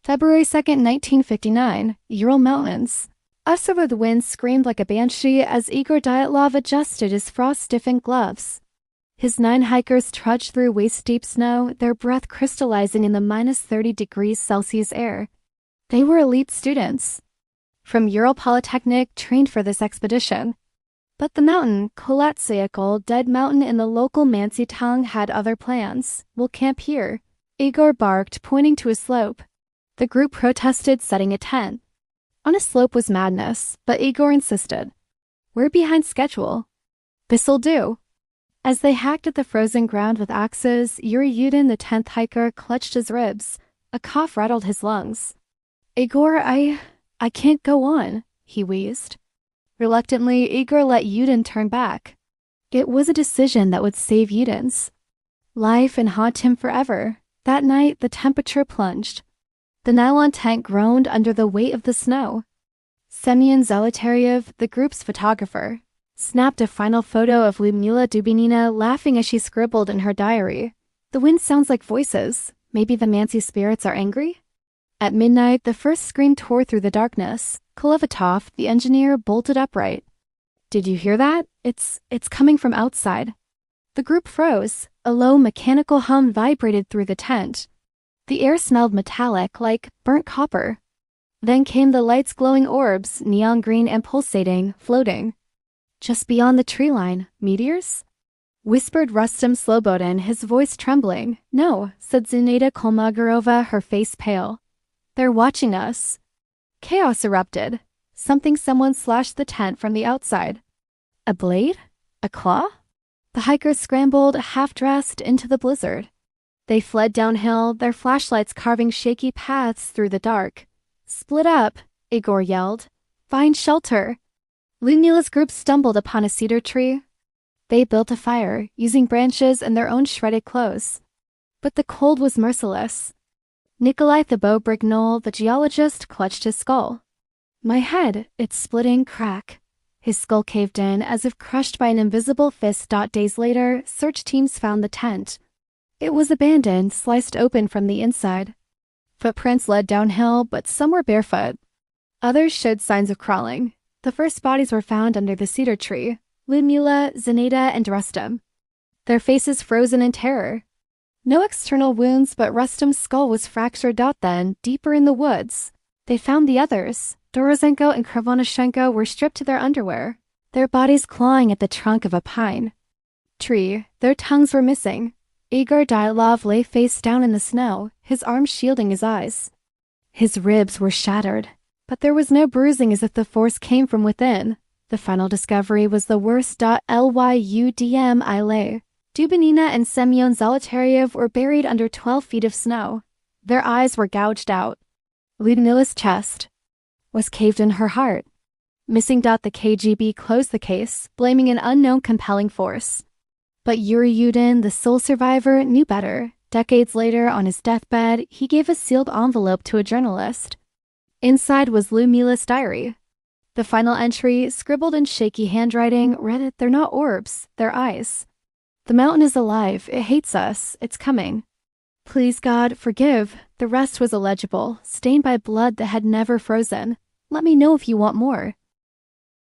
February 2nd, 1959, Ural Mountains. Us over the wind screamed like a banshee as Igor Dyatlov adjusted his frost-stiffened gloves. His 9 hikers trudged through waist-deep snow, their breath crystallizing in the -30 degrees Celsius air. They were elite students from Ural Polytechnic trained for this expedition. But the mountain, Kolatsyakol, Dead Mountain in the local Mansi town, had other plans. "We'll camp here," Igor barked, pointing to a slope. The group protested, setting a tent. On a slope was madness, but Igor insisted. "We're behind schedule. This'll do." As they hacked at the frozen ground with axes, Yuri Yudin, the 10th hiker, clutched his ribs. A cough rattled his lungs. "Igor, I can't go on," he wheezed. Reluctantly, Igor let Yudin turn back. It was a decision that would save Yudin's life and haunt him forever. That night, the temperature plunged. The nylon tent groaned under the weight of the snow. Semyon Zolotaryov, the group's photographer, snapped a final photo of Lyudmila Dubinina laughing as she scribbled in her diary. "The wind sounds like voices. Maybe the Mansi spirits are angry?" At midnight, the first scream tore through the darkness. Kolevatov, the engineer, bolted upright. "Did you hear that? It's coming from outside." The group froze. A low mechanical hum vibrated through the tent. The air smelled metallic, like burnt copper. Then came the lights, glowing orbs, neon green and pulsating, floating. "Just beyond the tree line. Meteors?" whispered Rustem Slobodin, his voice trembling. "No," said Zinaida Kolmogorova, her face pale. "They're watching us." Chaos erupted. Someone slashed the tent from the outside. A blade? A claw? The hikers scrambled, half-dressed, into the blizzard. They fled downhill, their flashlights carving shaky paths through the dark. "Split up," Igor yelled. "Find shelter." Lyudmila's group stumbled upon a cedar tree. They built a fire, using branches and their own shredded clothes. But the cold was merciless. Nikolai Thibault-Brignol, the geologist, clutched his skull. "My head, it's splitting, crack." His skull caved in, as if crushed by an invisible fist. Days later, search teams found the tent. It was abandoned, sliced open from the inside. Footprints led downhill, but some were barefoot. Others showed signs of crawling. The first bodies were found under the cedar tree: Lyudmila, Zinaida, and Rustem. Their faces frozen in terror. No external wounds, but Rustem's skull was fractured out then, deeper in the woods. They found the others. Dorozenko and Krivonashenko were stripped to their underwear, their bodies clawing at the trunk of a pine tree. Their tongues were missing. Igor Dyatlov lay face down in the snow, his arms shielding his eyes. His ribs were shattered, but there was no bruising, as if the force came from within. The final discovery was the worst. Lyudm Ile. Dubinina and Semyon Zolotaryov were buried under 12 feet of snow. Their eyes were gouged out. Lyudmila's chest was caved in, her heart missing. The KGB closed the case, blaming an unknown compelling force. But Yuri Yudin, the sole survivor, knew better. Decades later, on his deathbed, he gave a sealed envelope to a journalist. Inside was Lyudmila's diary. The final entry, scribbled in shaky handwriting, read, "They're not orbs, they're eyes. The mountain is alive, it hates us, it's coming. Please God, forgive." The rest was illegible, stained by blood that had never frozen. "Let me know if you want more."